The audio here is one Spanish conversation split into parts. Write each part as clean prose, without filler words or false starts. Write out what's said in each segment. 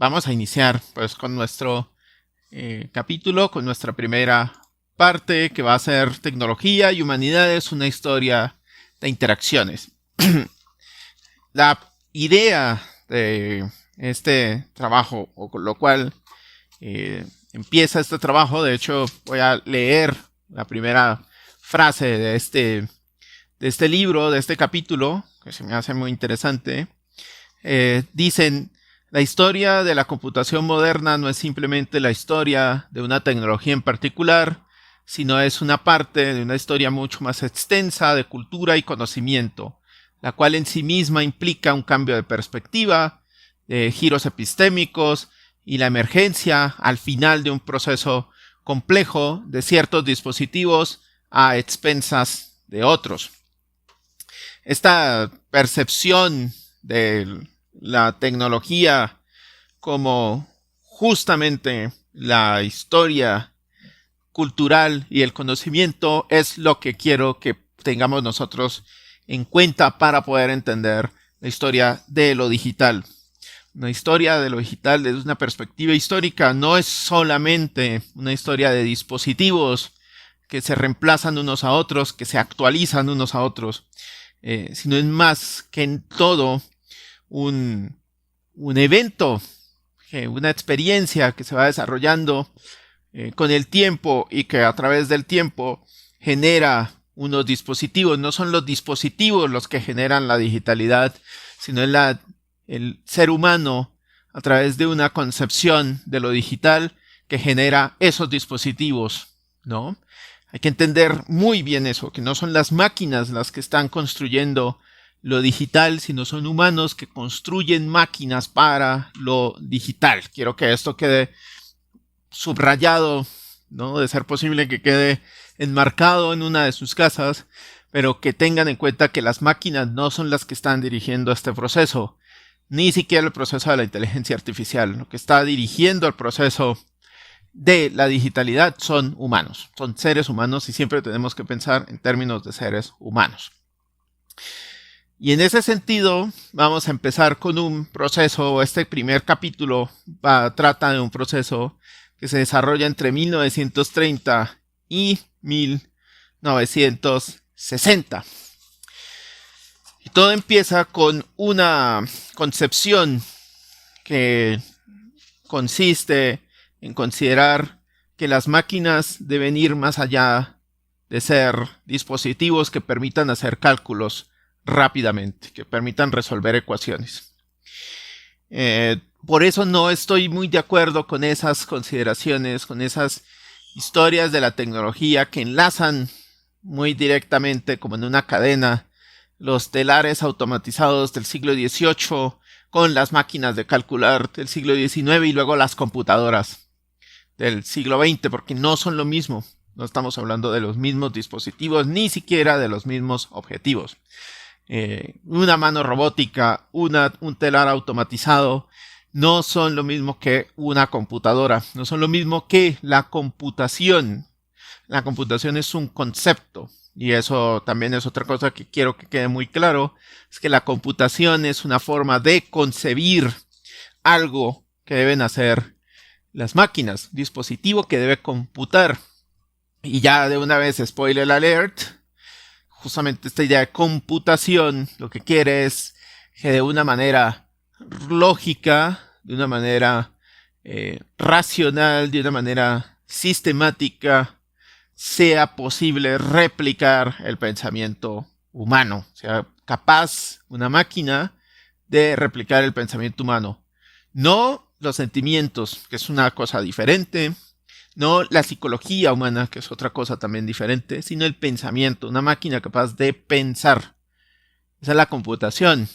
vamos a iniciar pues con nuestro capítulo, con nuestra primera parte que va a ser tecnología y humanidades, una historia de interacciones. La idea de este trabajo, o con lo cual empieza este trabajo, de hecho voy a leer la primera frase de este libro, de este capítulo, que se me hace muy interesante. Dicen: la historia de la computación moderna no es simplemente la historia de una tecnología en particular, sino es una parte de una historia mucho más extensa de cultura y conocimiento, la cual en sí misma implica un cambio de perspectiva, giros epistémicos y la emergencia al final de un proceso complejo de ciertos dispositivos a expensas de otros. Esta percepción de la tecnología como justamente la historia cultural y el conocimiento es lo que quiero que tengamos nosotros en cuenta para poder entender la historia de lo digital. Una historia de lo digital desde una perspectiva histórica no es solamente una historia de dispositivos que se reemplazan unos a otros, que se actualizan unos a otros, sino es más que en todo un evento, una experiencia que se va desarrollando con el tiempo y que a través del tiempo genera unos dispositivos. No son los dispositivos los que generan la digitalidad, sino el ser humano a través de una concepción de lo digital que genera esos dispositivos, ¿no? Hay que entender muy bien eso, que no son las máquinas las que están construyendo lo digital, sino son humanos que construyen máquinas para lo digital. Quiero que esto quede subrayado, ¿no? De ser posible que quede enmarcado en una de sus casas, pero que tengan en cuenta que las máquinas no son las que están dirigiendo este proceso, ni siquiera el proceso de la inteligencia artificial. Lo que está dirigiendo el proceso de la digitalidad son humanos, son seres humanos, y siempre tenemos que pensar en términos de seres humanos. Y en ese sentido vamos a empezar con un proceso. Este primer capítulo trata de un proceso que se desarrolla entre 1930 y 1960. Y todo empieza con una concepción que consiste en considerar que las máquinas deben ir más allá de ser dispositivos que permitan hacer cálculos rápidamente, que permitan resolver ecuaciones. Por eso no estoy muy de acuerdo con esas consideraciones, con esas historias de la tecnología que enlazan muy directamente, como en una cadena, los telares automatizados del siglo XVIII con las máquinas de calcular del siglo XIX y luego las computadoras del siglo XX, porque no son lo mismo. No estamos hablando de los mismos dispositivos, ni siquiera de los mismos objetivos. Una mano robótica, un telar automatizado, no son lo mismo que una computadora, no son lo mismo que la computación. La computación es un concepto, y eso también es otra cosa que quiero que quede muy claro, es que la computación es una forma de concebir algo que deben hacer las máquinas, dispositivo que debe computar. Y ya de una vez, spoiler alert, justamente esta idea de computación lo que quiere es que de una manera lógica, de una manera racional, de una manera sistemática, sea posible replicar el pensamiento humano. O sea, capaz una máquina de replicar el pensamiento humano. No los sentimientos, que es una cosa diferente, no la psicología humana, que es otra cosa también diferente, sino el pensamiento, una máquina capaz de pensar. Esa es la computación.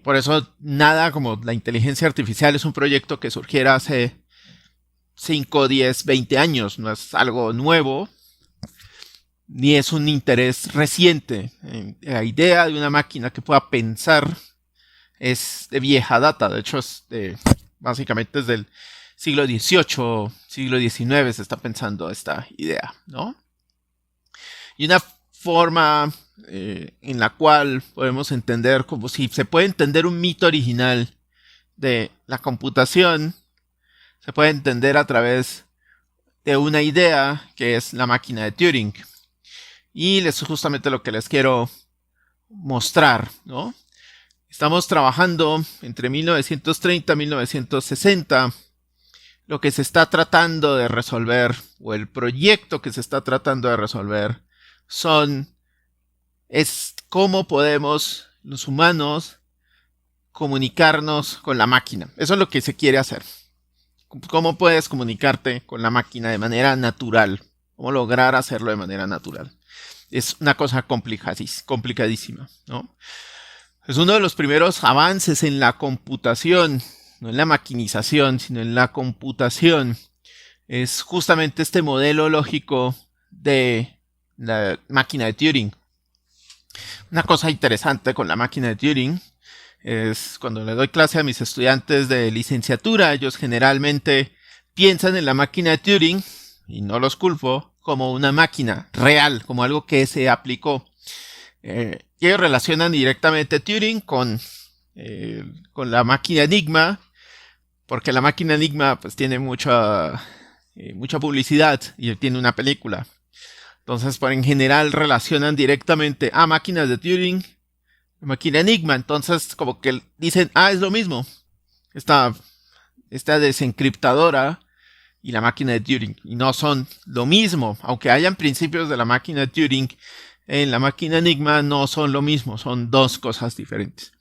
Por eso nada como la inteligencia artificial es un proyecto que surgiera hace 5, 10, 20 años, no es algo nuevo, ni es un interés reciente. La idea de una máquina que pueda pensar es de vieja data, de hecho es básicamente desde el siglo XVIII, siglo XIX se está pensando esta idea, ¿no? Y una forma en la cual podemos entender, como si se puede entender un mito original de la computación se puede entender a través de una idea que es la máquina de Turing. Y es justamente lo que les quiero mostrar, ¿no? Estamos trabajando entre 1930 y 1960. Lo que se está tratando de resolver, o el proyecto que se está tratando de resolver, es cómo podemos los humanos comunicarnos con la máquina. Eso es lo que se quiere hacer. ¿Cómo puedes comunicarte con la máquina de manera natural? ¿Cómo lograr hacerlo de manera natural? Es una cosa complicadísima, ¿no? Es uno de los primeros avances en la computación, no en la maquinización, sino en la computación. Es justamente este modelo lógico de la máquina de Turing. Una cosa interesante con la máquina de Turing es cuando le doy clase a mis estudiantes de licenciatura, ellos generalmente piensan en la máquina de Turing, y no los culpo, como una máquina real, como algo que se aplicó. Ellos relacionan directamente Turing con la máquina Enigma, porque la máquina Enigma pues tiene mucha publicidad y tiene una película. Entonces, por en general relacionan directamente a máquinas de Turing, máquina Enigma. Entonces, como que dicen, es lo mismo. Esta desencriptadora y la máquina de Turing. Y no son lo mismo. Aunque hayan principios de la máquina de Turing, en la máquina Enigma no son lo mismo. Son dos cosas diferentes.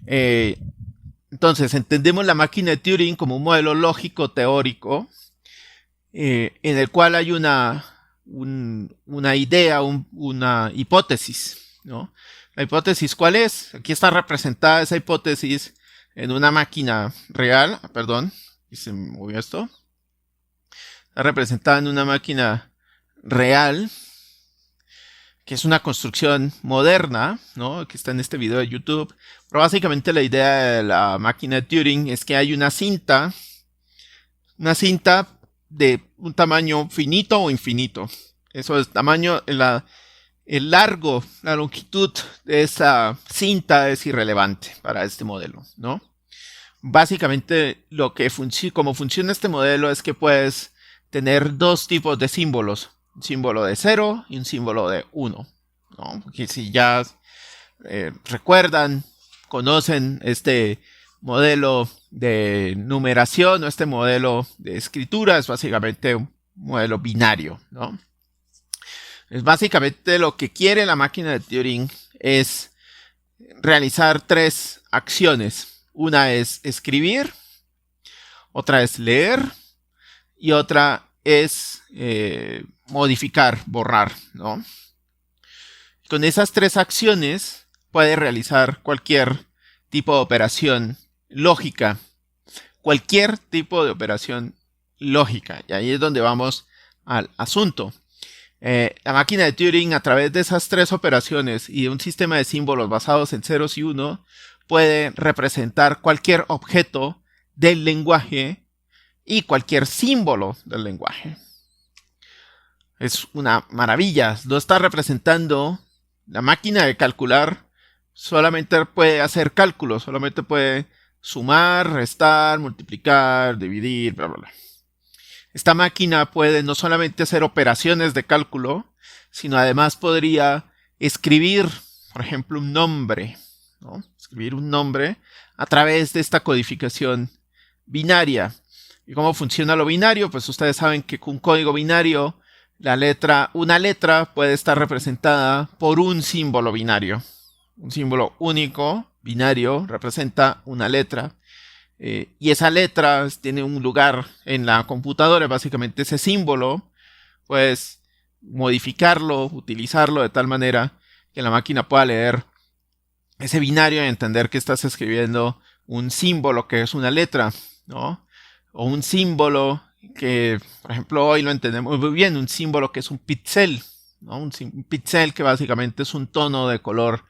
Entonces, entendemos la máquina de Turing como un modelo lógico teórico en el cual hay una idea, una hipótesis, ¿no? La hipótesis, ¿cuál es? Aquí está representada esa hipótesis en una máquina real. Perdón, se me movió esto. Está representada en una máquina real, que es una construcción moderna, ¿no? Que está en este video de YouTube. Pero básicamente la idea de la máquina de Turing es que hay una cinta de un tamaño finito o infinito. Eso es tamaño, el largo, la longitud de esa cinta es irrelevante para este modelo, ¿no? Básicamente cómo funciona este modelo es que puedes tener dos tipos de símbolos, un símbolo de 0 y un símbolo de 1, ¿no? Porque si ya recuerdan, conocen este modelo de numeración o este modelo de escritura, es básicamente un modelo binario, ¿no? Es básicamente lo que quiere la máquina de Turing es realizar tres acciones. Una es escribir, otra es leer y otra es modificar, borrar, ¿no? Con esas tres acciones puede realizar cualquier tipo de operación lógica. Cualquier tipo de operación lógica. Y ahí es donde vamos al asunto. La máquina de Turing, a través de esas tres operaciones y de un sistema de símbolos basados en ceros y uno, puede representar cualquier objeto del lenguaje y cualquier símbolo del lenguaje. Es una maravilla. Lo está representando. La máquina de calcular solamente puede hacer cálculos, solamente puede sumar, restar, multiplicar, dividir, bla, bla, bla. Esta máquina puede no solamente hacer operaciones de cálculo, sino además podría escribir, por ejemplo, un nombre, ¿no? Escribir un nombre a través de esta codificación binaria. ¿Y cómo funciona lo binario? Pues ustedes saben que con un código binario, una letra puede estar representada por un símbolo binario. Un símbolo único, binario, representa una letra. Y esa letra tiene un lugar en la computadora. Básicamente ese símbolo, puedes modificarlo, utilizarlo de tal manera que la máquina pueda leer ese binario y entender que estás escribiendo un símbolo que es una letra, ¿no? O un símbolo que, por ejemplo, hoy lo entendemos muy bien, un símbolo que es un píxel, ¿no? Un píxel que básicamente es un tono de color,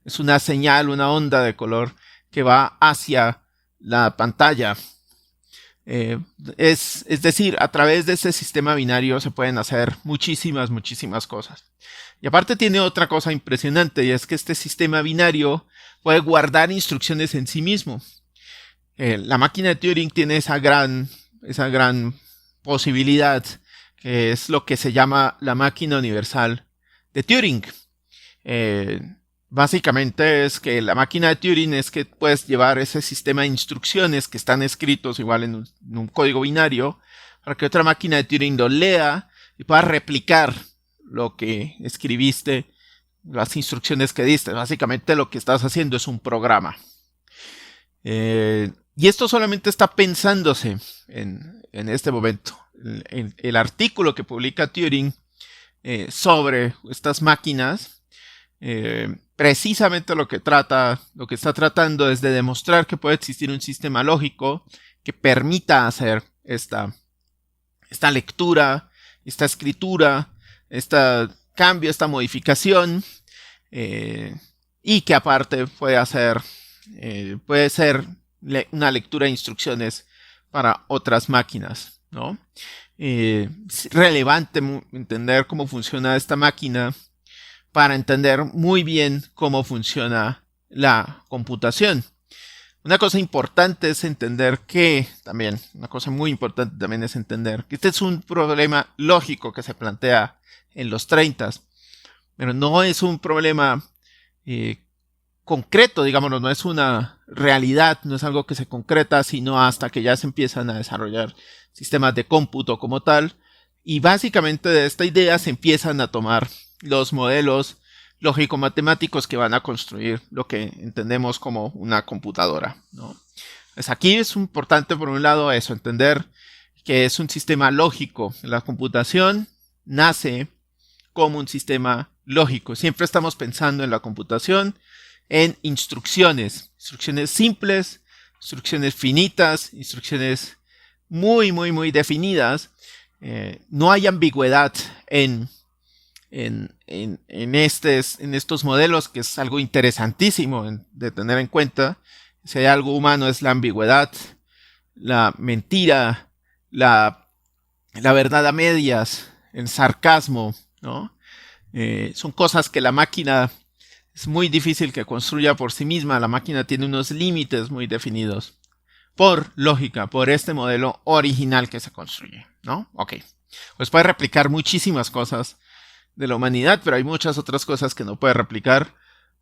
es una señal, una onda de color que va hacia la pantalla. Es decir, a través de ese sistema binario se pueden hacer muchísimas cosas. Y aparte tiene otra cosa impresionante, y es que este sistema binario puede guardar instrucciones en sí mismo. La máquina de Turing tiene esa gran posibilidad, que es lo que se llama la máquina universal de Turing. Básicamente es que la máquina de Turing es que puedes llevar ese sistema de instrucciones que están escritos igual en un código binario para que otra máquina de Turing lo lea y pueda replicar lo que escribiste, las instrucciones que diste. Básicamente lo que estás haciendo es un programa. Y esto solamente está pensándose en este momento. El artículo que publica Turing sobre estas máquinas, precisamente lo que está tratando es de demostrar que puede existir un sistema lógico que permita hacer esta lectura, esta escritura, este cambio, esta modificación, y que aparte puede ser una lectura de instrucciones para otras máquinas, ¿no? Es relevante entender cómo funciona esta máquina para entender muy bien cómo funciona la computación. Una cosa importante es entender una cosa muy importante también es entender que este es un problema lógico que se plantea en los 30, pero no es un problema concreto, digámoslo, no es una realidad, no es algo que se concreta, sino hasta que ya se empiezan a desarrollar sistemas de cómputo como tal, y básicamente de esta idea se empiezan a tomar los modelos lógico-matemáticos que van a construir lo que entendemos como una computadora, ¿no? Pues aquí es importante, por un lado, entender que es un sistema lógico. La computación nace como un sistema lógico. Siempre estamos pensando en la computación en instrucciones simples, instrucciones finitas, instrucciones muy, muy, muy definidas. No hay ambigüedad en estos modelos, que es algo interesantísimo de tener en cuenta. Si hay algo humano es la ambigüedad, la mentira, la verdad a medias, el sarcasmo, ¿no? Son cosas que la máquina es muy difícil que construya por sí misma. La máquina tiene unos límites muy definidos por lógica, por este modelo original que se construye, ¿no? Ok. Pues puede replicar muchísimas cosas de la humanidad, pero hay muchas otras cosas que no puede replicar,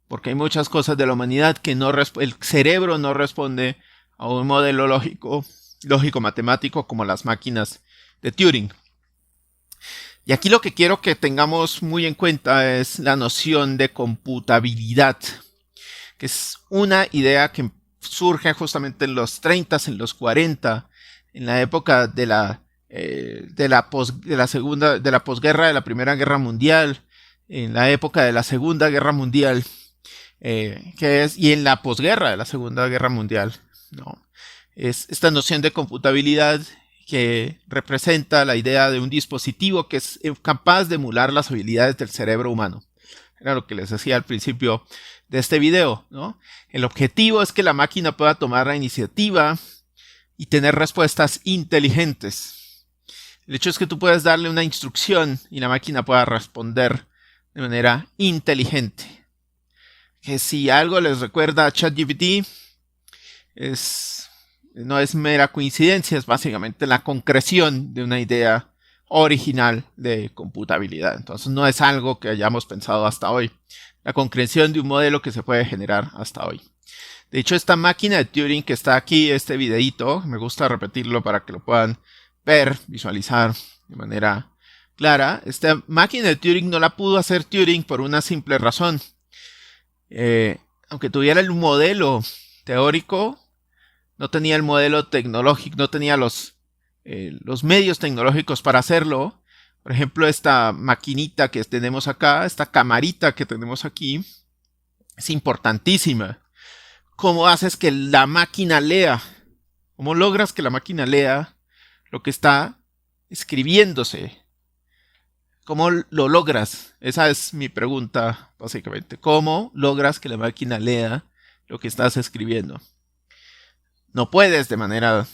porque hay muchas cosas de la humanidad que el cerebro no responde a un modelo lógico-matemático como las máquinas de Turing. Y aquí lo que quiero que tengamos muy en cuenta es la noción de computabilidad, que es una idea que surge justamente en los 30, en los 40, en la época de la posguerra de la Primera Guerra Mundial, en la época de la Segunda Guerra Mundial, y en la posguerra de la Segunda Guerra Mundial, ¿no? Es esta noción de computabilidad que representa la idea de un dispositivo que es capaz de emular las habilidades del cerebro humano. Era lo que les decía al principio de este video, ¿no? El objetivo es que la máquina pueda tomar la iniciativa y tener respuestas inteligentes. El hecho es que tú puedes darle una instrucción y la máquina pueda responder de manera inteligente. Que si algo les recuerda a ChatGPT, no es mera coincidencia, es básicamente la concreción de una idea original de computabilidad. Entonces no es algo que hayamos pensado hasta hoy. La concreción de un modelo que se puede generar hasta hoy. De hecho, esta máquina de Turing que está aquí, este videíto, me gusta repetirlo para que lo puedan ver, visualizar de manera clara. Esta máquina de Turing no la pudo hacer Turing por una simple razón. Aunque tuviera el modelo teórico, no tenía el modelo tecnológico, no tenía los medios tecnológicos para hacerlo. Por ejemplo, esta maquinita que tenemos acá, esta camarita que tenemos aquí, es importantísima. ¿Cómo haces que la máquina lea? ¿Cómo logras que la máquina lea lo que está escribiéndose? ¿Cómo lo logras? Esa es mi pregunta, básicamente. ¿Cómo logras que la máquina lea lo que estás escribiendo? No puedes de manera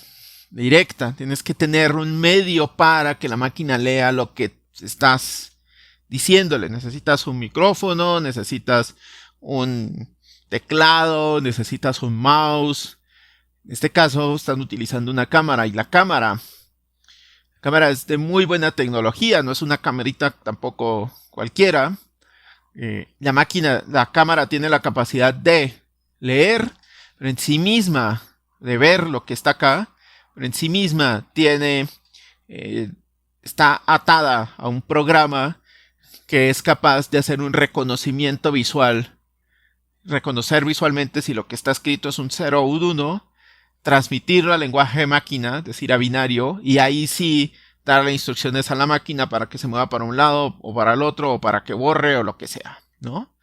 directa. Tienes que tener un medio para que la máquina lea lo que estás diciéndole. Necesitas un micrófono, necesitas un teclado, necesitas un mouse. En este caso están utilizando una cámara y la cámara es de muy buena tecnología, no es una camarita tampoco cualquiera. La cámara tiene la capacidad de leer, pero en sí misma, de ver lo que está acá, pero en sí misma está atada a un programa que es capaz de hacer un reconocimiento visual, reconocer visualmente si lo que está escrito es un 0 o un 1, transmitirlo al lenguaje de máquina, es decir, a binario, y ahí sí darle instrucciones a la máquina para que se mueva para un lado o para el otro, o para que borre o lo que sea, ¿no?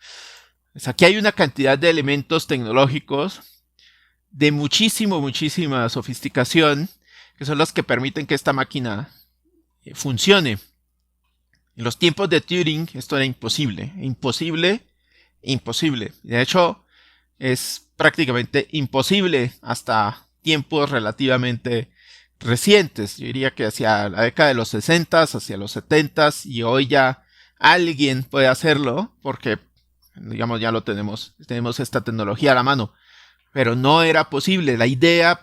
Pues aquí hay una cantidad de elementos tecnológicos de muchísima sofisticación, que son los que permiten que esta máquina funcione. En los tiempos de Turing esto era imposible. De hecho, es prácticamente imposible hasta tiempos relativamente recientes. Yo diría que hacia la década de los 60, hacia los 70, y hoy ya alguien puede hacerlo porque, digamos, ya lo tenemos esta tecnología a la mano. Pero no era posible. La idea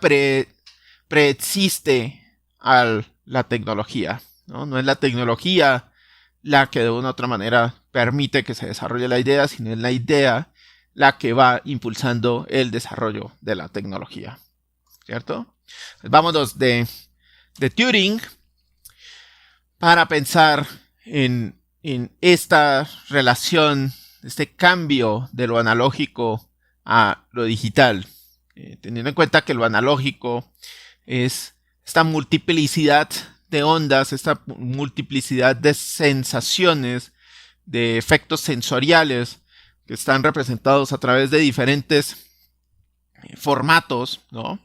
preexiste a la tecnología, ¿no? No es la tecnología la que de una u otra manera permite que se desarrolle la idea, sino es la idea la que va impulsando el desarrollo de la tecnología, ¿cierto? Pues vámonos de Turing para pensar en esta relación, este cambio de lo analógico a lo digital, teniendo en cuenta que lo analógico es esta multiplicidad de ondas, esta multiplicidad de sensaciones, de efectos sensoriales que están representados a través de diferentes formatos, ¿no?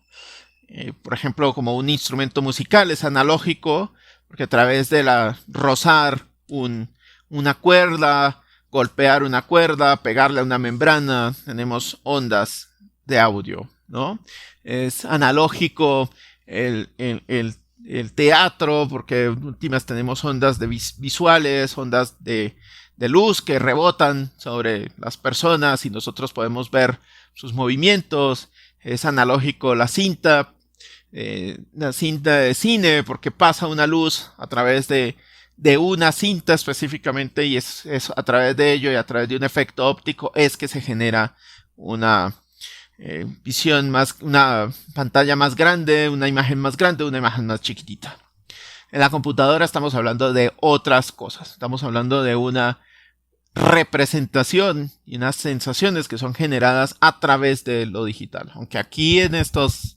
Por ejemplo, como un instrumento musical es analógico, porque a través de rozar una cuerda, golpear una cuerda, pegarle a una membrana, tenemos ondas de audio, ¿no? Es analógico el teatro, porque en últimas tenemos ondas visuales, ondas de luz que rebotan sobre las personas y nosotros podemos ver sus movimientos. Es analógico la cinta de cine, porque pasa una luz a través de una cinta específicamente, y es a través de ello y a través de un efecto óptico es que se genera una una pantalla más grande, una imagen más grande, una imagen más chiquitita. En la computadora estamos hablando de otras cosas. Estamos hablando de una representación y unas sensaciones que son generadas a través de lo digital. Aunque aquí en estos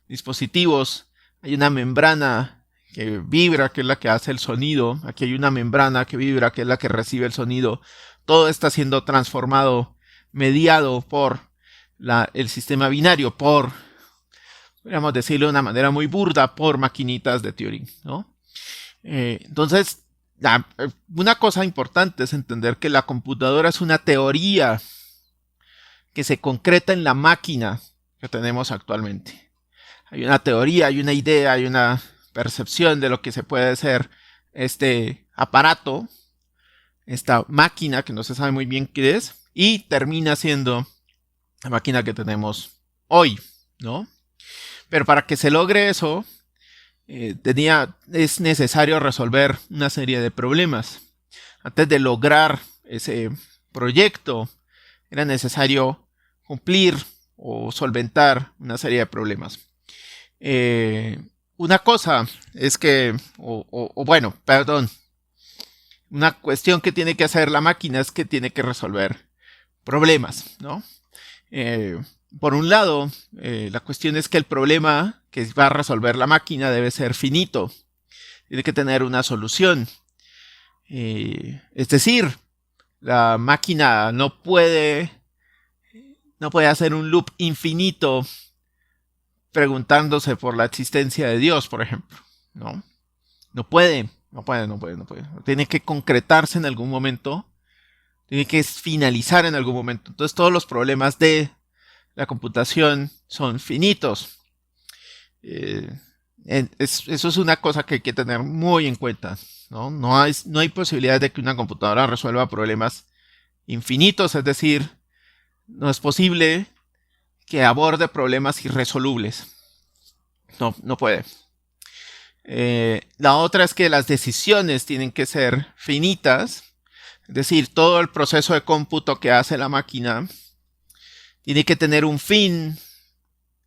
dispositivos hay una membrana que vibra, que es la que hace el sonido. Aquí hay una membrana que vibra, que es la que recibe el sonido. Todo está siendo transformado, mediado por el sistema binario, podríamos decirlo de una manera muy burda, por maquinitas de Turing, ¿no? Entonces, una cosa importante es entender que la computadora es una teoría que se concreta en la máquina que tenemos actualmente. Hay una teoría, hay una idea, hay una percepción de lo que se puede hacer este aparato, esta máquina que no se sabe muy bien qué es, y termina siendo la máquina que tenemos hoy, ¿no? Pero para que se logre eso, es necesario resolver una serie de problemas. Antes de lograr ese proyecto, era necesario cumplir o solventar una serie de problemas. Una cosa es que, una cuestión que tiene que hacer la máquina es que tiene que resolver problemas, ¿no? Por un lado, la cuestión es que el problema que va a resolver la máquina debe ser finito. Tiene que tener una solución. Es decir, la máquina no puede hacer un loop infinito preguntándose por la existencia de Dios, por ejemplo, ¿no? No puede. Tiene que concretarse en algún momento. Tiene que finalizar en algún momento. Entonces todos los problemas de la computación son finitos. Eso es una cosa que hay que tener muy en cuenta, ¿no? No hay posibilidad de que una computadora resuelva problemas infinitos, es decir, no es posible que aborde problemas irresolubles. No puede. La otra es que las decisiones tienen que ser finitas, es decir, todo el proceso de cómputo que hace la máquina tiene que tener un fin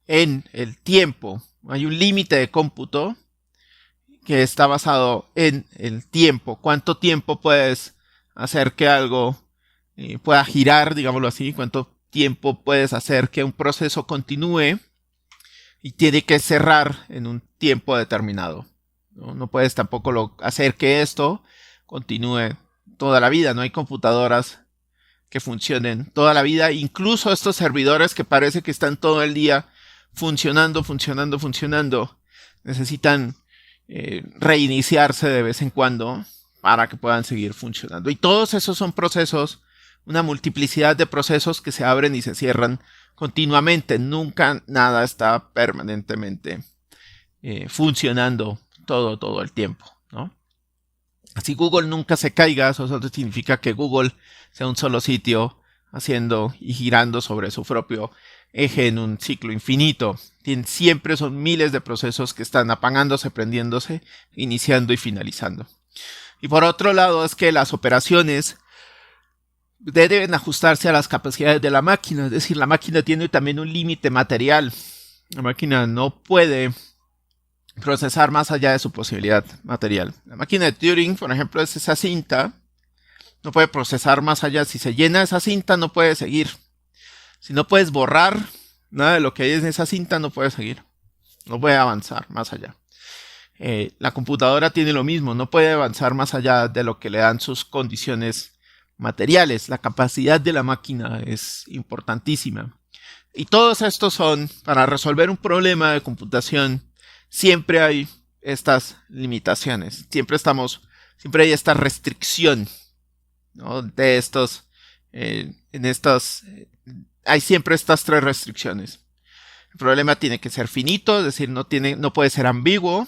en el tiempo. Hay un límite de cómputo que está basado en el tiempo. ¿Cuánto tiempo puedes hacer que algo pueda girar, digámoslo así? ¿Cuánto tiempo puedes hacer que un proceso continúe? Y tiene que cerrar en un tiempo determinado. No puedes tampoco hacer que esto continúe toda la vida. No hay computadoras que funcionen toda la vida. Incluso estos servidores que parece que están todo el día funcionando, necesitan reiniciarse de vez en cuando para que puedan seguir funcionando. Y todos esos son procesos, una multiplicidad de procesos que se abren y se cierran continuamente. Nunca nada está permanentemente funcionando todo el tiempo, ¿no? Así Google nunca se caiga, eso solo significa que Google sea un solo sitio haciendo y girando sobre su propio eje en un ciclo infinito. Siempre son miles de procesos que están apagándose, prendiéndose, iniciando y finalizando. Y por otro lado es que las operaciones deben ajustarse a las capacidades de la máquina, es decir, la máquina tiene también un límite material. La máquina no puede procesar más allá de su posibilidad material. La máquina de Turing, por ejemplo, es esa cinta, no puede procesar más allá. Si se llena esa cinta, no puede seguir. Si no puedes borrar nada de lo que hay en esa cinta, no puede seguir. No puede avanzar más allá. La computadora tiene lo mismo, no puede avanzar más allá de lo que le dan sus condiciones materiales. La capacidad de la máquina es importantísima. Y todos estos son, para resolver un problema de computación, siempre hay estas limitaciones. Siempre hay esta restricción, ¿no? De estos, hay siempre estas tres restricciones. El problema tiene que ser finito, es decir, no puede ser ambiguo.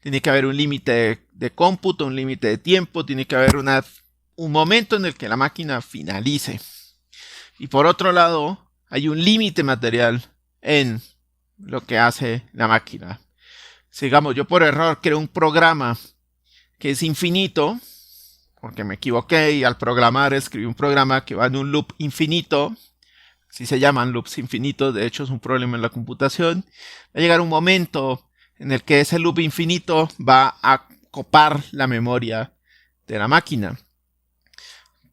Tiene que haber un límite de cómputo, un límite de tiempo, tiene que haber un momento en el que la máquina finalice. Y por otro lado, hay un límite material en lo que hace la máquina. Digamos, yo por error creo un programa que es infinito, porque me equivoqué y al programar escribí un programa que va en un loop infinito. Así se llaman loops infinitos, de hecho es un problema en la computación. Va a llegar un momento en el que ese loop infinito va a copar la memoria de la máquina.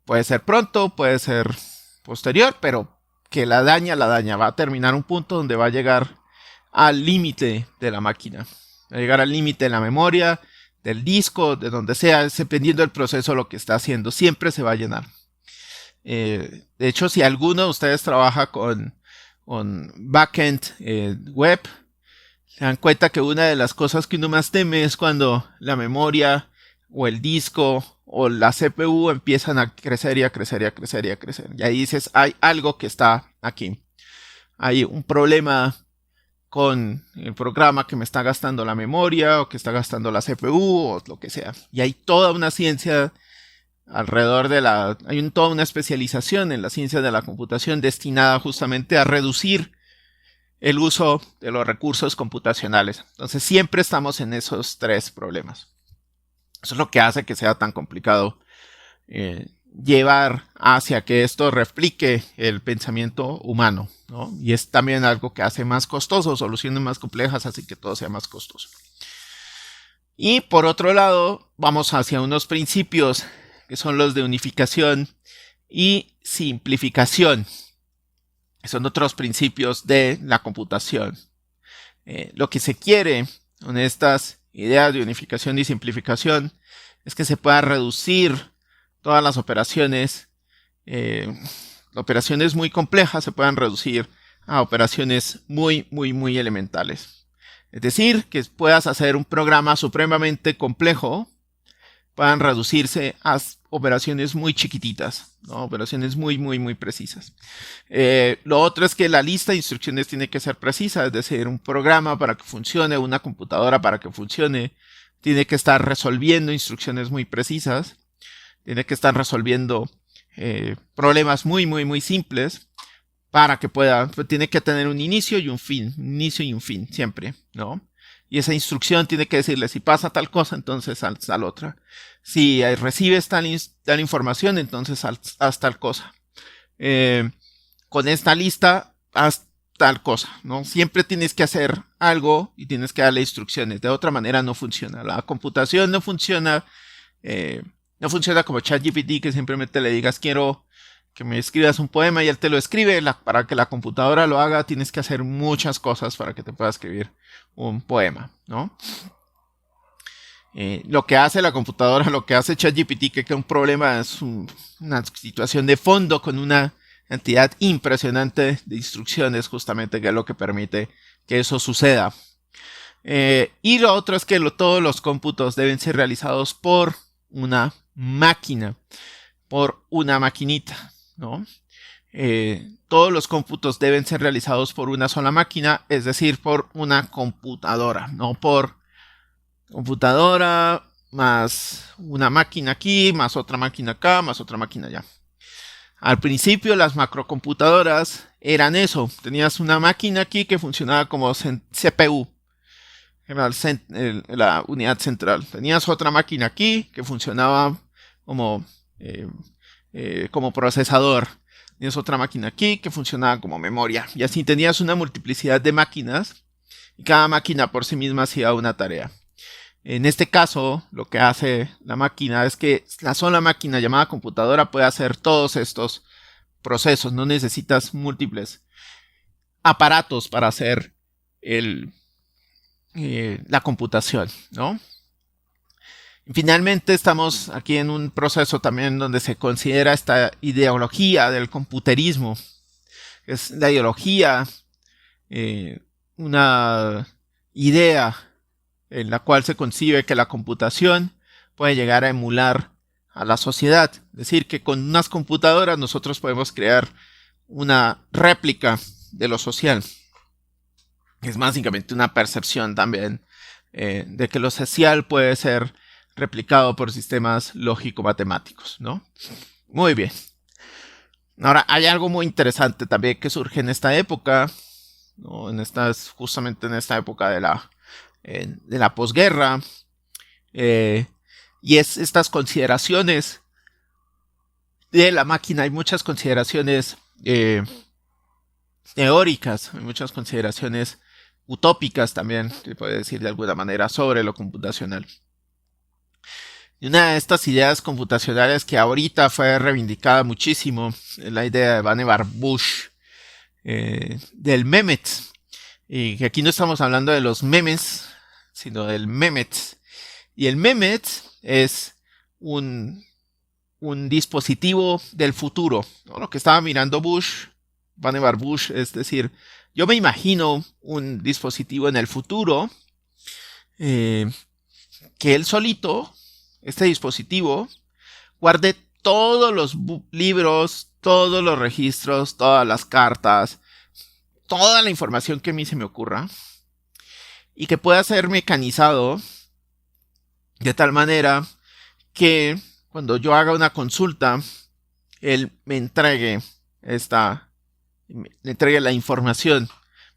Puede ser pronto, puede ser posterior, pero que la daña. Va a terminar un punto donde va a llegar al límite de la máquina. Va a llegar al límite de la memoria, del disco, de donde sea, dependiendo del proceso lo que está haciendo. Siempre se va a llenar. De hecho, si alguno de ustedes trabaja con backend web, se dan cuenta que una de las cosas que uno más teme es cuando la memoria o el disco o la CPU empiezan a crecer y a crecer y a crecer y a crecer. Y ahí dices, hay algo que está aquí. Hay un problema con el programa que me está gastando la memoria o que está gastando la CPU o lo que sea. Y hay toda una ciencia alrededor hay toda una especialización en la ciencia de la computación destinada justamente a reducir el uso de los recursos computacionales. Entonces siempre estamos en esos tres problemas. Eso es lo que hace que sea tan complicado llevar hacia que esto replique el pensamiento humano, ¿no? Y es también algo que hace más costoso, soluciones más complejas, así que todo sea más costoso. Y por otro lado, vamos hacia unos principios que son los de unificación y simplificación. Son otros principios de la computación. Lo que se quiere con estas ideas de unificación y simplificación es que se pueda reducir todas las operaciones. Operaciones muy complejas se puedan reducir a operaciones muy elementales. Es decir, que puedas hacer un programa supremamente complejo, puedan reducirse a operaciones muy chiquititas, ¿no? Operaciones muy precisas. Lo otro es que la lista de instrucciones tiene que ser precisa, es decir, un programa para que funcione, una computadora para que funcione, tiene que estar resolviendo instrucciones muy precisas, tiene que estar resolviendo problemas muy simples para que pueda, pues tiene que tener un inicio y un fin, siempre, ¿no? Y esa instrucción tiene que decirle, si pasa tal cosa, entonces haz tal otra. Si recibes tal información, entonces haz tal cosa. Con esta lista, haz tal cosa, ¿no? Siempre tienes que hacer algo y tienes que darle instrucciones. De otra manera no funciona. La computación no funciona como ChatGPT, que simplemente le digas, quiero que me escribas un poema y él te lo escribe. Para que la computadora lo haga, tienes que hacer muchas cosas para que te pueda escribir un poema, ¿no? Lo que hace la computadora, lo que hace ChatGPT, que es un problema, es una situación de fondo con una cantidad impresionante de instrucciones, justamente, que es lo que permite que eso suceda. Y lo otro es que todos los cómputos deben ser realizados por una máquina, por una maquinita, ¿no? Todos los cómputos deben ser realizados por una sola máquina, es decir, por una computadora, no por computadora más una máquina aquí, más otra máquina acá, más otra máquina allá. Al principio las macrocomputadoras eran eso, tenías una máquina aquí que funcionaba como CPU, era la unidad central. Tenías otra máquina aquí que funcionaba como procesador. Tenías otra máquina aquí que funcionaba como memoria. Y así tenías una multiplicidad de máquinas y cada máquina por sí misma hacía una tarea. En este caso, lo que hace la máquina es que la sola máquina llamada computadora puede hacer todos estos procesos. No necesitas múltiples aparatos para hacer la computación, ¿no? Finalmente estamos aquí en un proceso también donde se considera esta ideología del computerismo. Es la ideología, una idea en la cual se concibe que la computación puede llegar a emular a la sociedad. Es decir, que con unas computadoras nosotros podemos crear una réplica de lo social. Es básicamente una percepción también de que lo social puede ser replicado por sistemas lógico-matemáticos, ¿no? Muy bien. Ahora, hay algo muy interesante también que surge en esta época, ¿no? Justamente en esta época de la posguerra, y es estas consideraciones de la máquina. Hay muchas consideraciones teóricas, hay muchas consideraciones utópicas también, se puede decir de alguna manera, sobre lo computacional. Y una de estas ideas computacionales que ahorita fue reivindicada muchísimo es la idea de Vannevar Bush, del Mehmet. Y que aquí no estamos hablando de los memes, sino del Mehmet. Y el Mehmet es un dispositivo del futuro, ¿no? Lo que estaba mirando Vannevar Bush, es decir, yo me imagino un dispositivo en el futuro que él solito, este dispositivo, guarde todos los libros, todos los registros, todas las cartas, toda la información que a mí se me ocurra y que pueda ser mecanizado de tal manera que cuando yo haga una consulta, él me entregue la información,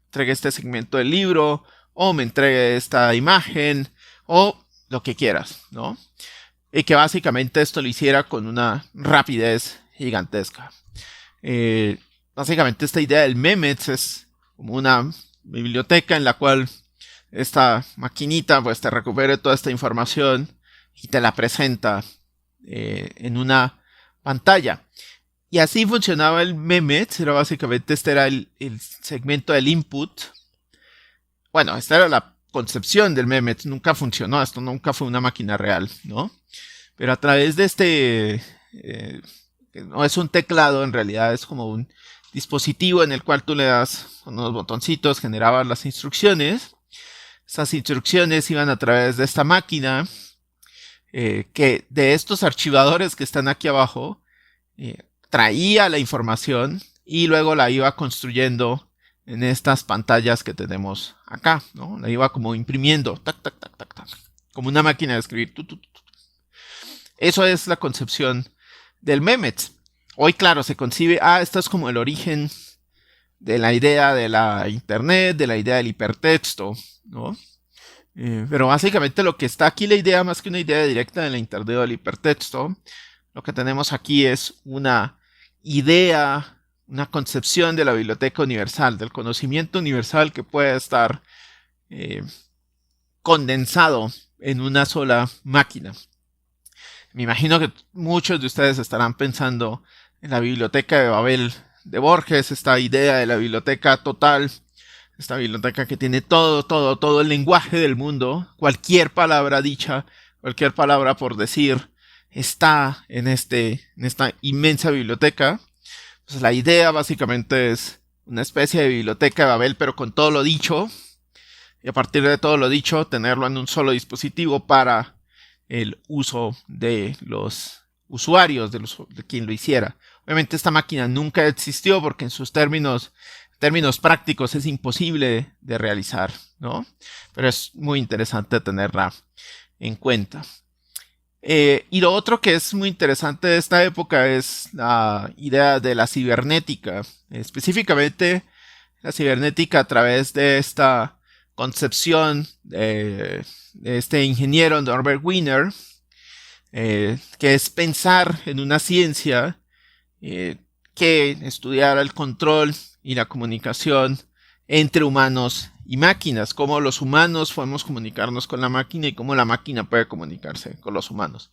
entregue este segmento del libro, o me entregue esta imagen, o lo que quieras, ¿no? Y que básicamente esto lo hiciera con una rapidez gigantesca. Básicamente esta idea del Mehmet es como una biblioteca en la cual esta maquinita pues te recupere toda esta información y te la presenta en una pantalla. Y así funcionaba el Mehmet. Era básicamente este era el segmento del input. Bueno, esta era la concepción del Mehmet. Nunca funcionó, esto nunca fue una máquina real, ¿no? Pero a través de no es un teclado, en realidad es como un dispositivo en el cual tú le das unos botoncitos, generabas las instrucciones. Esas instrucciones iban a través de esta máquina, que de estos archivadores que están aquí abajo, traía la información y luego la iba construyendo en estas pantallas que tenemos acá, ¿no? La iba como imprimiendo, tac, tac, tac, tac, tac, como una máquina de escribir. Eso es la concepción del Mehmet. Hoy, claro, se concibe, esto es como el origen de la idea de la internet, de la idea del hipertexto, ¿no? Pero básicamente lo que está aquí, la idea más que una idea directa de la internet o del hipertexto, lo que tenemos aquí es una idea, una concepción de la biblioteca universal, del conocimiento universal que puede estar condensado en una sola máquina. Me imagino que muchos de ustedes estarán pensando en la biblioteca de Babel de Borges, esta idea de la biblioteca total, esta biblioteca que tiene todo el lenguaje del mundo, cualquier palabra dicha, cualquier palabra por decir, está en esta inmensa biblioteca. Pues la idea básicamente es una especie de biblioteca de Babel, pero con todo lo dicho, y a partir de todo lo dicho, tenerlo en un solo dispositivo para el uso de los usuarios, de quien lo hiciera. Obviamente esta máquina nunca existió porque en sus términos prácticos es imposible de realizar, ¿no? Pero es muy interesante tenerla en cuenta. Y lo otro que es muy interesante de esta época es la idea de la cibernética, específicamente la cibernética a través de esta concepción de este ingeniero Norbert Wiener, que es pensar en una ciencia que estudiara el control y la comunicación entre humanos y máquinas, cómo los humanos podemos comunicarnos con la máquina y cómo la máquina puede comunicarse con los humanos.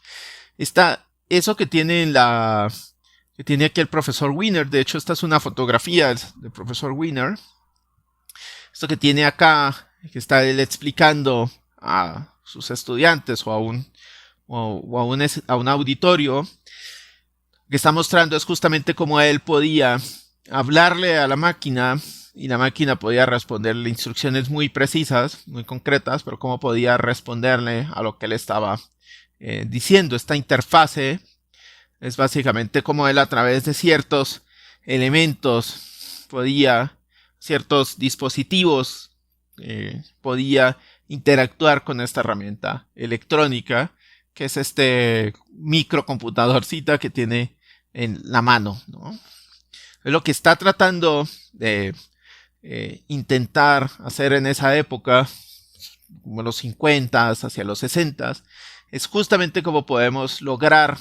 Eso que tiene aquí el profesor Wiener, de hecho esta es una fotografía del profesor Wiener, esto que tiene acá, que está él explicando a sus estudiantes o a un auditorio, que está mostrando es justamente cómo él podía hablarle a la máquina y la máquina podía responderle instrucciones muy precisas, muy concretas, pero cómo podía responderle a lo que él estaba diciendo. Esta interfase es básicamente cómo él a través de ciertos elementos ciertos dispositivos podía interactuar con esta herramienta electrónica, que es este microcomputadorcita que tiene en la mano, ¿no? Lo que está tratando de intentar hacer en esa época, como los 50 hacia los 60, es justamente cómo podemos lograr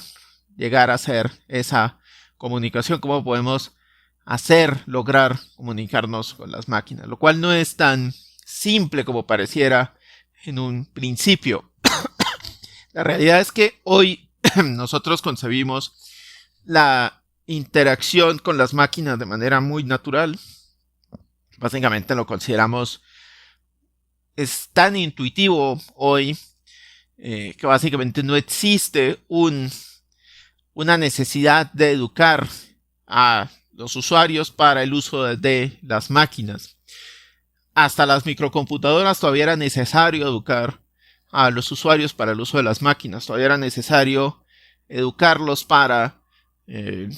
llegar a hacer esa comunicación, cómo podemos lograr comunicarnos con las máquinas, lo cual no es tan simple como pareciera en un principio. La realidad es que hoy nosotros concebimos la interacción con las máquinas de manera muy natural. Básicamente lo consideramos, es tan intuitivo hoy que básicamente no existe una necesidad de educar a los usuarios para el uso de las máquinas. Hasta las microcomputadoras todavía era necesario educar a los usuarios para el uso de las máquinas. Todavía era necesario educarlos para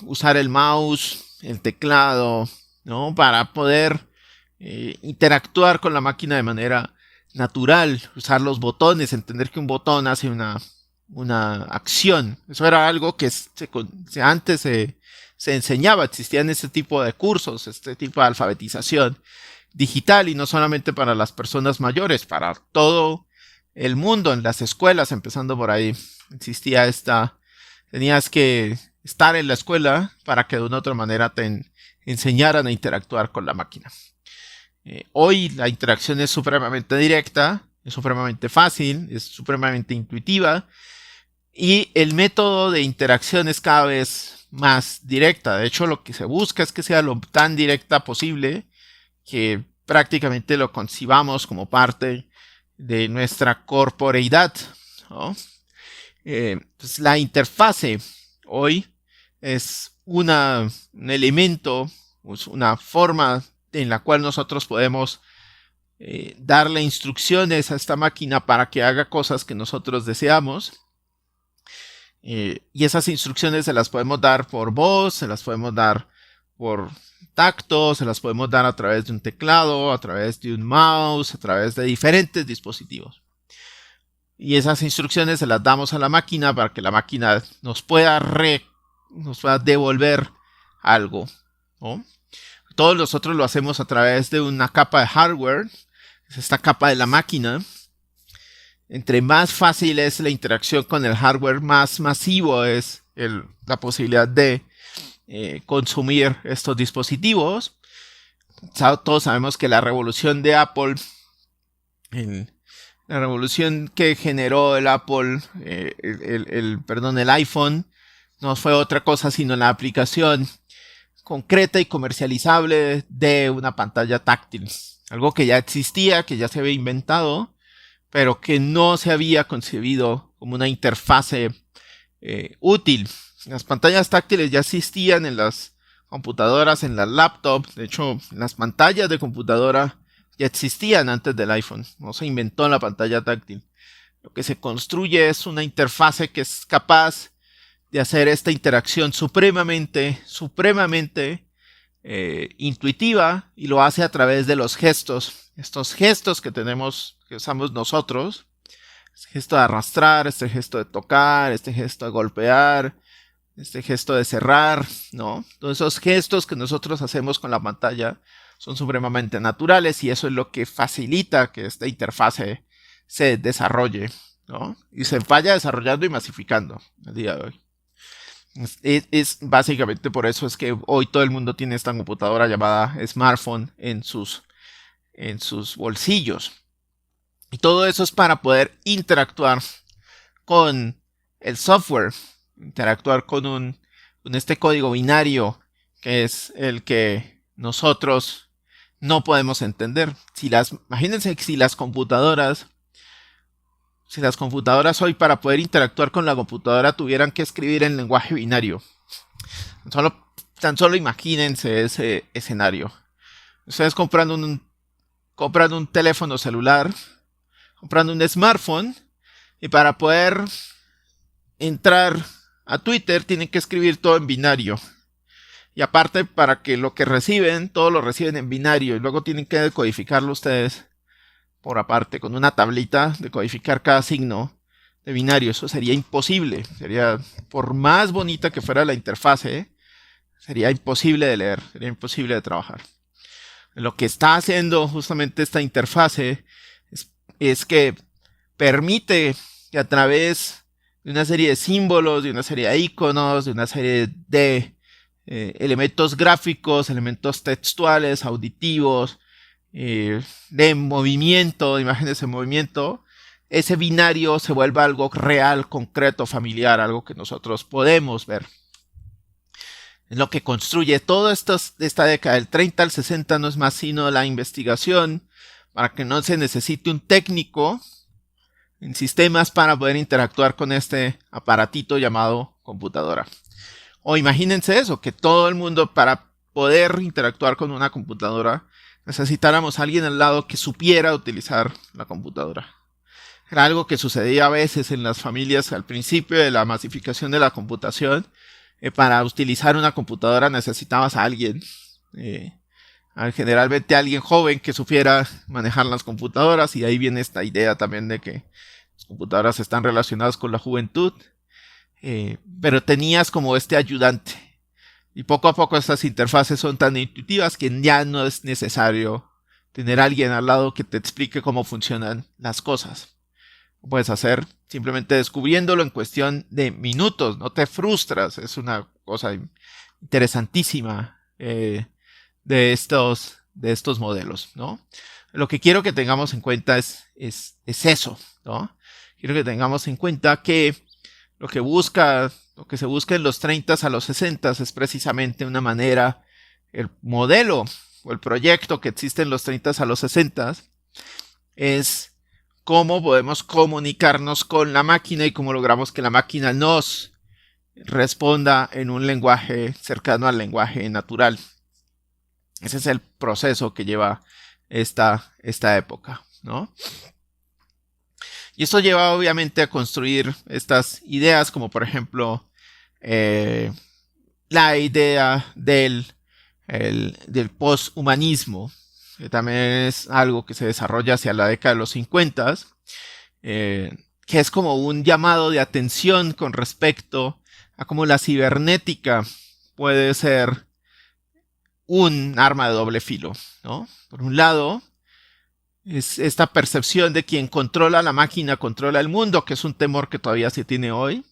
usar el mouse, el teclado, ¿no? Para poder interactuar con la máquina de manera natural, usar los botones, entender que un botón hace una acción. Eso era algo que antes se enseñaba, existían este tipo de cursos, este tipo de alfabetización digital, y no solamente para las personas mayores, para todo el mundo, en las escuelas, empezando por ahí, tenías que estar en la escuela para que de una u otra manera te enseñaran a interactuar con la máquina. Hoy la interacción es supremamente directa, es supremamente fácil, es supremamente intuitiva, y el método de interacción es cada vez más directa. De hecho, lo que se busca es que sea lo tan directa posible, que prácticamente lo concibamos como parte de nuestra corporeidad, ¿no? Pues la interfase hoy es un elemento, es una forma en la cual nosotros podemos darle instrucciones a esta máquina para que haga cosas que nosotros deseamos. Y esas instrucciones se las podemos dar por voz, se las podemos dar por tacto, se las podemos dar a través de un teclado, a través de un mouse, a través de diferentes dispositivos. Y esas instrucciones se las damos a la máquina para que la máquina nos pueda devolver algo, ¿no? todos nosotros lo hacemos a través de una capa de hardware, es esta capa de la máquina. Entre más fácil es la interacción con el hardware, más masivo es la posibilidad de consumir estos dispositivos. Todos sabemos que la revolución de Apple, la revolución que generó el Apple, el iPhone, no fue otra cosa sino la aplicación concreta y comercializable de una pantalla táctil. Algo que ya existía, que ya se había inventado, pero que no se había concebido como una interfase útil. Las pantallas táctiles ya existían en las computadoras, en las laptops. De hecho, las pantallas de computadora ya existían antes del iPhone. No se inventó la pantalla táctil. Lo que se construye es una interfase que es capaz de hacer esta interacción supremamente intuitiva, y lo hace a través de los gestos. Estos gestos que usamos nosotros, este gesto de arrastrar, este gesto de tocar, este gesto de golpear, este gesto de cerrar, ¿no? Todos esos gestos que nosotros hacemos con la pantalla son supremamente naturales, y eso es lo que facilita que esta interfase se desarrolle, ¿no? Y se vaya desarrollando y masificando a día de hoy. Es básicamente por eso es que hoy todo el mundo tiene esta computadora llamada smartphone en sus bolsillos. Y todo eso es para poder interactuar con el software, interactuar con este código binario que es el que nosotros no podemos entender. Imagínense que si las computadoras hoy, para poder interactuar con la computadora, tuvieran que escribir en lenguaje binario. Tan solo imagínense ese escenario. Ustedes comprando un teléfono celular, comprando un smartphone, y para poder entrar a Twitter tienen que escribir todo en binario. Y aparte, para que lo que reciben, todo lo reciben en binario, y luego tienen que decodificarlo ustedes por aparte, con una tablita, de codificar cada signo de binario. Eso sería imposible. Por más bonita que fuera la interfase, sería imposible de leer, sería imposible de trabajar. Lo que está haciendo justamente esta interfase es que permite que a través de una serie de símbolos, de una serie de iconos, de una serie de elementos gráficos, elementos textuales, auditivos, de movimiento, de imágenes en movimiento, ese binario se vuelva algo real, concreto, familiar, algo que nosotros podemos ver. Es lo que construye todo esto de esta década del 30 al 60, no es más sino la investigación para que no se necesite un técnico en sistemas para poder interactuar con este aparatito llamado computadora. O imagínense eso, que todo el mundo, para poder interactuar con una computadora, necesitáramos a alguien al lado que supiera utilizar la computadora. Era algo que sucedía a veces en las familias al principio de la masificación de la computación. Para utilizar una computadora necesitabas a alguien, generalmente alguien joven que supiera manejar las computadoras, y ahí viene esta idea también de que las computadoras están relacionadas con la juventud, pero tenías como este ayudante. Y poco a poco estas interfaces son tan intuitivas que ya no es necesario tener a alguien al lado que te explique cómo funcionan las cosas. Lo puedes hacer simplemente descubriéndolo en cuestión de minutos. No te frustras. Es una cosa interesantísima de estos modelos, ¿no? Lo que quiero que tengamos en cuenta es eso, ¿no? Quiero que tengamos en cuenta que lo que se busca en los 30 a los 60 es precisamente una manera, el modelo o el proyecto que existe en los 30 a los 60 es cómo podemos comunicarnos con la máquina y cómo logramos que la máquina nos responda en un lenguaje cercano al lenguaje natural. Ese es el proceso que lleva esta época, ¿no? Y eso lleva obviamente a construir estas ideas, como por ejemplo la idea del posthumanismo, que también es algo que se desarrolla hacia la década de los 50, que es como un llamado de atención con respecto a cómo la cibernética puede ser un arma de doble filo, ¿no? Por un lado, es esta percepción de quien controla la máquina, controla el mundo, que es un temor que todavía se tiene hoy,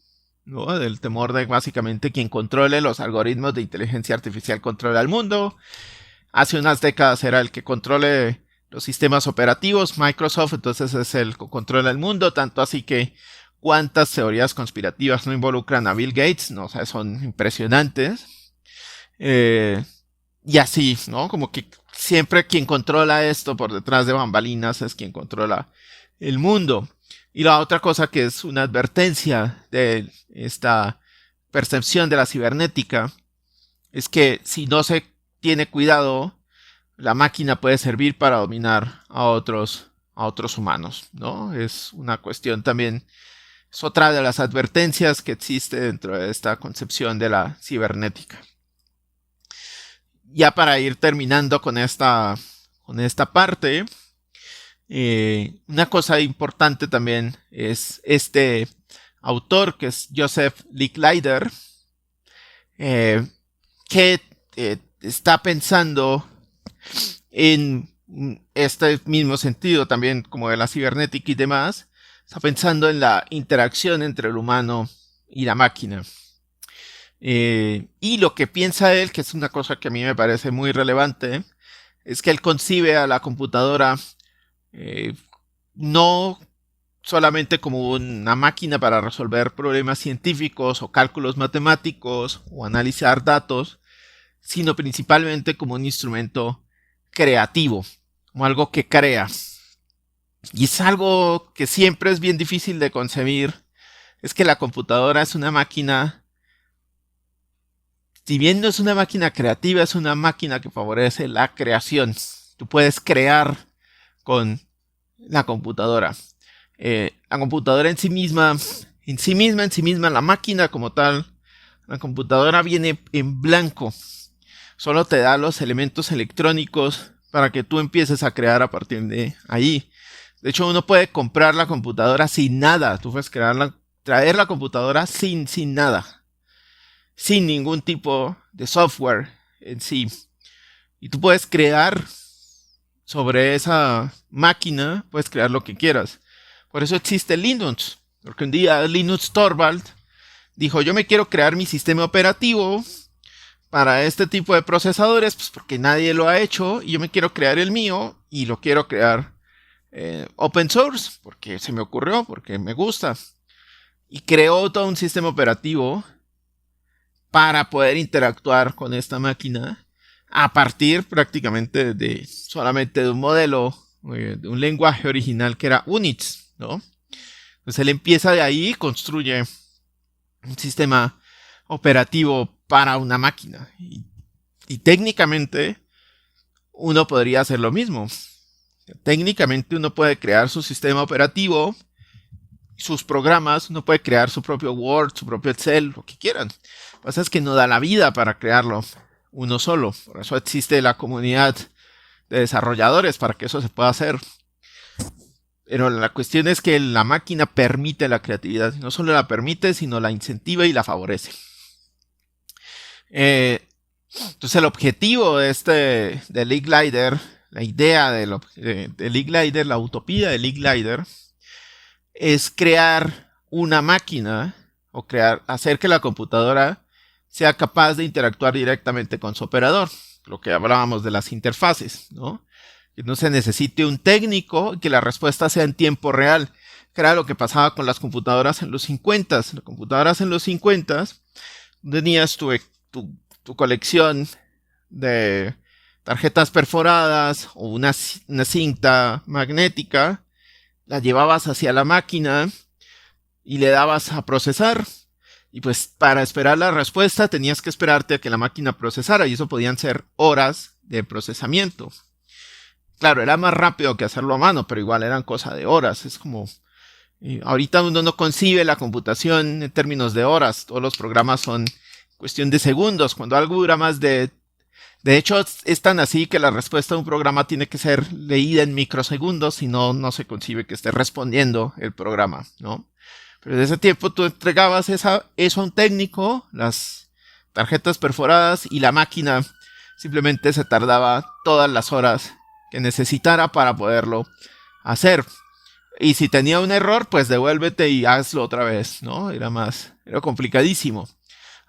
¿no? Del temor de básicamente quien controle los algoritmos de inteligencia artificial controla el mundo. Hace unas décadas era el que controle los sistemas operativos, Microsoft, entonces es el que controla el mundo, tanto así que cuántas teorías conspirativas no involucran a Bill Gates, ¿no? O sea, son impresionantes. Y así, ¿no? Como que siempre quien controla esto por detrás de bambalinas es quien controla el mundo. Y la otra cosa que es una advertencia de esta percepción de la cibernética es que si no se tiene cuidado, la máquina puede servir para dominar a otros humanos, ¿no? Es una cuestión también, es otra de las advertencias que existe dentro de esta concepción de la cibernética. Ya para ir terminando con esta parte, una cosa importante también es este autor que es Joseph Licklider, que está pensando en este mismo sentido también como de la cibernética y demás, está pensando en la interacción entre el humano y la máquina. Y lo que piensa él, que es una cosa que a mí me parece muy relevante, es que él concibe a la computadora no solamente como una máquina para resolver problemas científicos o cálculos matemáticos o analizar datos, sino principalmente como un instrumento creativo, como algo que crea. Y es algo que siempre es bien difícil de concebir, es que la computadora es una máquina, si bien no es una máquina creativa, es una máquina que favorece la creación. Tú puedes crear con la computadora. La computadora en sí misma, la máquina como tal, la computadora viene en blanco. Solo te da los elementos electrónicos para que tú empieces a crear a partir de ahí. De hecho, uno puede comprar la computadora sin nada. Tú puedes traer la computadora sin nada. Sin ningún tipo de software en sí. Y tú puedes crear sobre esa máquina, puedes crear lo que quieras. Por eso existe Linux. Porque un día Linus Torvald dijo, yo me quiero crear mi sistema operativo para este tipo de procesadores, pues porque nadie lo ha hecho, y yo me quiero crear el mío, y lo quiero crear open source, porque se me ocurrió, porque me gusta. Y creó todo un sistema operativo para poder interactuar con esta máquina a partir prácticamente de solamente de un modelo, de un lenguaje original que era Unix, ¿no? Entonces él empieza de ahí y construye un sistema operativo para una máquina. Y técnicamente uno podría hacer lo mismo. Técnicamente uno puede crear su sistema operativo, sus programas, uno puede crear su propio Word, su propio Excel, lo que quieran. Lo que pasa es que no da la vida para crearlo uno solo. Por eso existe la comunidad de desarrolladores para que eso se pueda hacer. Pero la cuestión es que la máquina permite la creatividad. No solo la permite, sino la incentiva y la favorece. Entonces el objetivo de Licklider, la idea de Licklider, la utopía de Licklider, es crear una máquina o hacer que la computadora sea capaz de interactuar directamente con su operador. Lo que hablábamos de las interfaces, ¿no? Que no se necesite un técnico y que la respuesta sea en tiempo real. Que era lo que pasaba con las computadoras en los 50. Las computadoras en los 50 tenías tu colección de tarjetas perforadas o una cinta magnética, la llevabas hacia la máquina y le dabas a procesar. Y pues para esperar la respuesta tenías que esperarte a que la máquina procesara, y eso podían ser horas de procesamiento. Claro, era más rápido que hacerlo a mano, pero igual eran cosa de horas. Es como, ahorita uno no concibe la computación en términos de horas. Todos los programas son cuestión de segundos. Cuando algo dura más de hecho, es tan así que la respuesta de un programa tiene que ser leída en microsegundos, si no, no se concibe que esté respondiendo el programa, ¿no? Pero en ese tiempo tú entregabas eso a un técnico, las tarjetas perforadas, y la máquina simplemente se tardaba todas las horas que necesitara para poderlo hacer. Y si tenía un error, pues devuélvete y hazlo otra vez, ¿no? Era complicadísimo.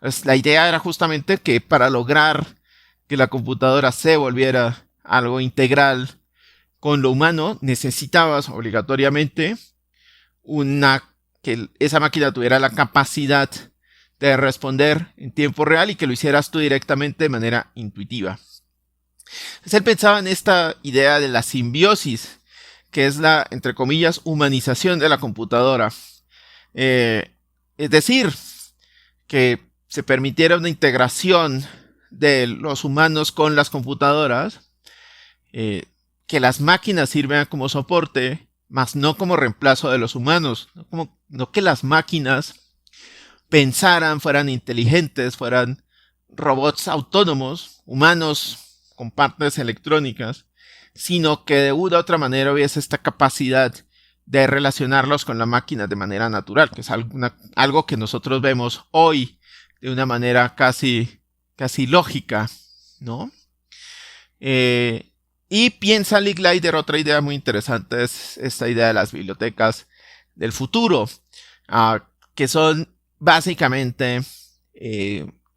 Pues la idea era justamente que para lograr que la computadora se volviera algo integral con lo humano, necesitabas obligatoriamente que esa máquina tuviera la capacidad de responder en tiempo real y que lo hicieras tú directamente de manera intuitiva. Entonces él pensaba en esta idea de la simbiosis, que es la, entre comillas, humanización de la computadora. Es decir, que se permitiera una integración de los humanos con las computadoras, que las máquinas sirvan como soporte, más no como reemplazo de los humanos, no que las máquinas pensaran, fueran inteligentes, fueran robots autónomos, humanos con partes electrónicas, sino que de una u otra manera hubiese esta capacidad de relacionarlos con la máquina de manera natural, que es algo que nosotros vemos hoy de una manera casi lógica, ¿no? Y piensa Licklider, otra idea muy interesante es esta idea de las bibliotecas del futuro, que son básicamente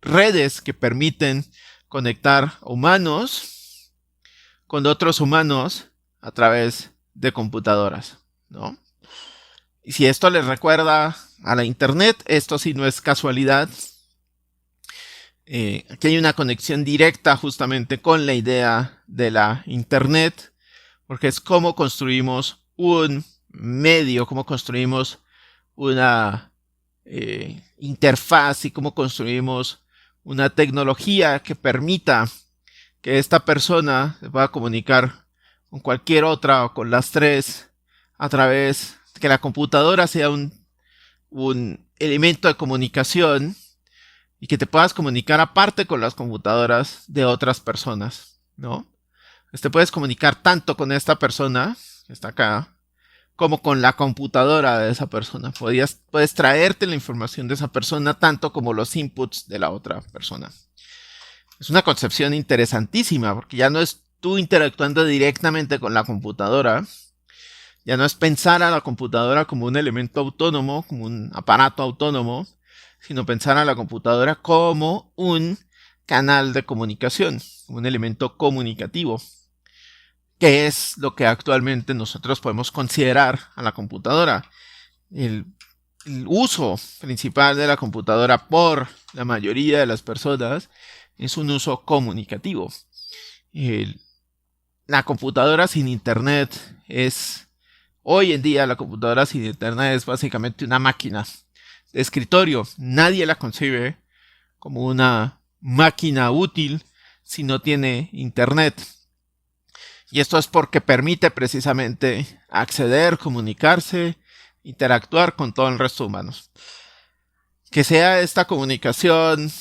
redes que permiten conectar humanos con otros humanos a través de computadoras, ¿no? Y si esto les recuerda a la internet, esto sí no es casualidad. Aquí hay una conexión directa justamente con la idea de la internet, porque es cómo construimos un medio, cómo construimos una interfaz y cómo construimos una tecnología que permita que esta persona se pueda comunicar con cualquier otra o con las tres a través de que la computadora sea un elemento de comunicación y que te puedas comunicar aparte con las computadoras de otras personas, ¿no? Te puedes comunicar tanto con esta persona que está acá como con la computadora de esa persona. Puedes traerte la información de esa persona tanto como los inputs de la otra persona. Es una concepción interesantísima porque ya no es tú interactuando directamente con la computadora, ya no es pensar a la computadora como un elemento autónomo, como un aparato autónomo, sino pensar a la computadora como un canal de comunicación, como un elemento comunicativo, que es lo que actualmente nosotros podemos considerar a la computadora. El uso principal de la computadora por la mayoría de las personas es un uso comunicativo. La computadora sin internet hoy en día la computadora sin internet es básicamente una máquina de escritorio. Nadie la concibe como una máquina útil si no tiene internet. Y esto es porque permite precisamente acceder, comunicarse, interactuar con todo el resto de humanos. Que sea esta comunicación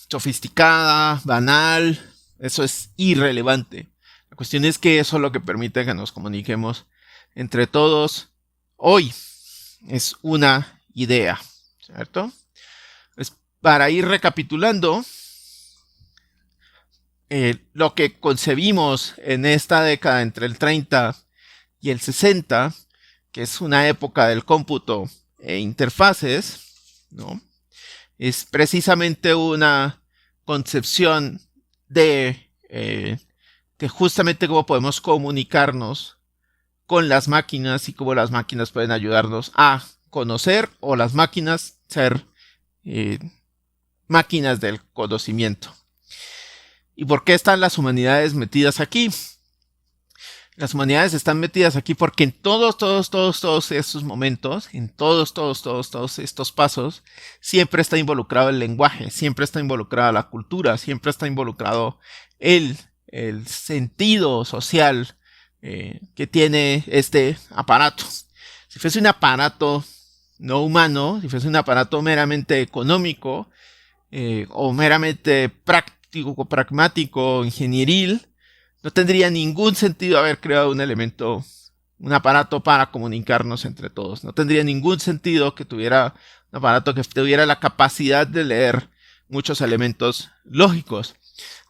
sofisticada, banal, eso es irrelevante. La cuestión es que eso es lo que permite que nos comuniquemos entre todos hoy. Es una idea, ¿cierto? Pues para ir recapitulando, lo que concebimos en esta década entre el 30 y el 60, que es una época del cómputo e interfaces, ¿no? Es precisamente una concepción de justamente cómo podemos comunicarnos con las máquinas y cómo las máquinas pueden ayudarnos a conocer o las máquinas ser máquinas del conocimiento. ¿Y por qué están las humanidades metidas aquí? Las humanidades están metidas aquí porque en todos estos momentos, en todos estos pasos, siempre está involucrado el lenguaje, siempre está involucrada la cultura, siempre está involucrado el sentido social que tiene este aparato. Si fuese un aparato no humano, si fuese un aparato meramente económico o meramente práctico, pragmático, ingenieril, no tendría ningún sentido haber creado un aparato para comunicarnos entre todos. No tendría ningún sentido que tuviera un aparato que tuviera la capacidad de leer muchos elementos lógicos.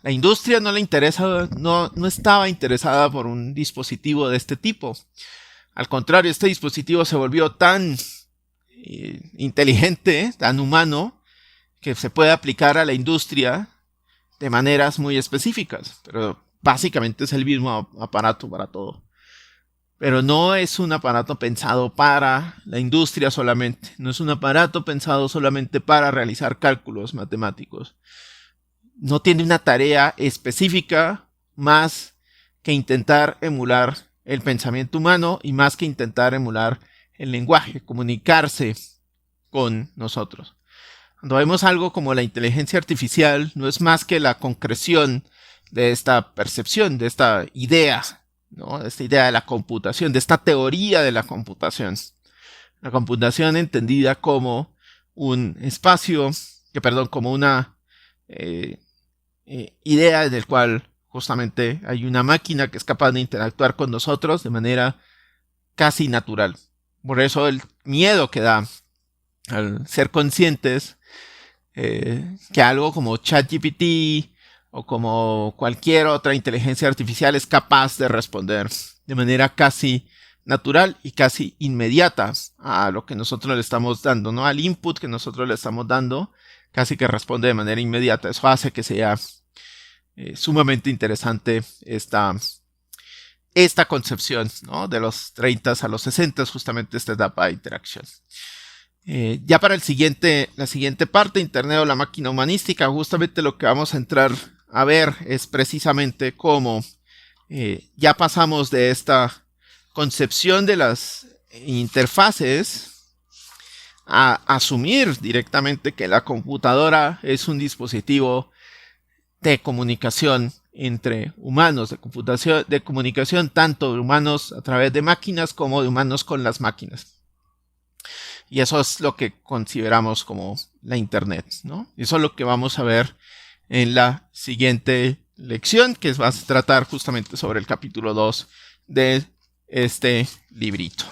La industria no le interesa, no estaba interesada por un dispositivo de este tipo. Al contrario, este dispositivo se volvió tan inteligente, tan humano, que se puede aplicar a la industria de maneras muy específicas. Pero básicamente es el mismo aparato para todo. Pero no es un aparato pensado para la industria solamente. No es un aparato pensado solamente para realizar cálculos matemáticos. No tiene una tarea específica más que intentar emular el pensamiento humano y más que intentar emular el lenguaje, comunicarse con nosotros. Cuando vemos algo como la inteligencia artificial, no es más que la concreción de esta percepción, de esta idea, ¿no? De esta idea de la computación, de esta teoría de la computación. La computación entendida como un espacio, como una idea en el cual justamente hay una máquina que es capaz de interactuar con nosotros de manera casi natural. Por eso el miedo que da al ser conscientes que algo como ChatGPT o como cualquier otra inteligencia artificial es capaz de responder de manera casi natural y casi inmediata a lo que nosotros le estamos dando, ¿no? Al input que nosotros le estamos dando, casi que responde de manera inmediata. Eso hace que sea sumamente interesante esta concepción, ¿no? De los 30 a los 60, justamente esta etapa de interacción. Ya para la siguiente parte, Internet o la máquina humanística, justamente lo que vamos a entrar a ver es precisamente cómo ya pasamos de esta concepción de las interfaces a asumir directamente que la computadora es un dispositivo de comunicación entre humanos, de comunicación tanto de humanos a través de máquinas como de humanos con las máquinas. Y eso es lo que consideramos como la Internet, ¿no? Eso es lo que vamos a ver en la siguiente lección, que va a tratar justamente sobre el capítulo 2 de este librito.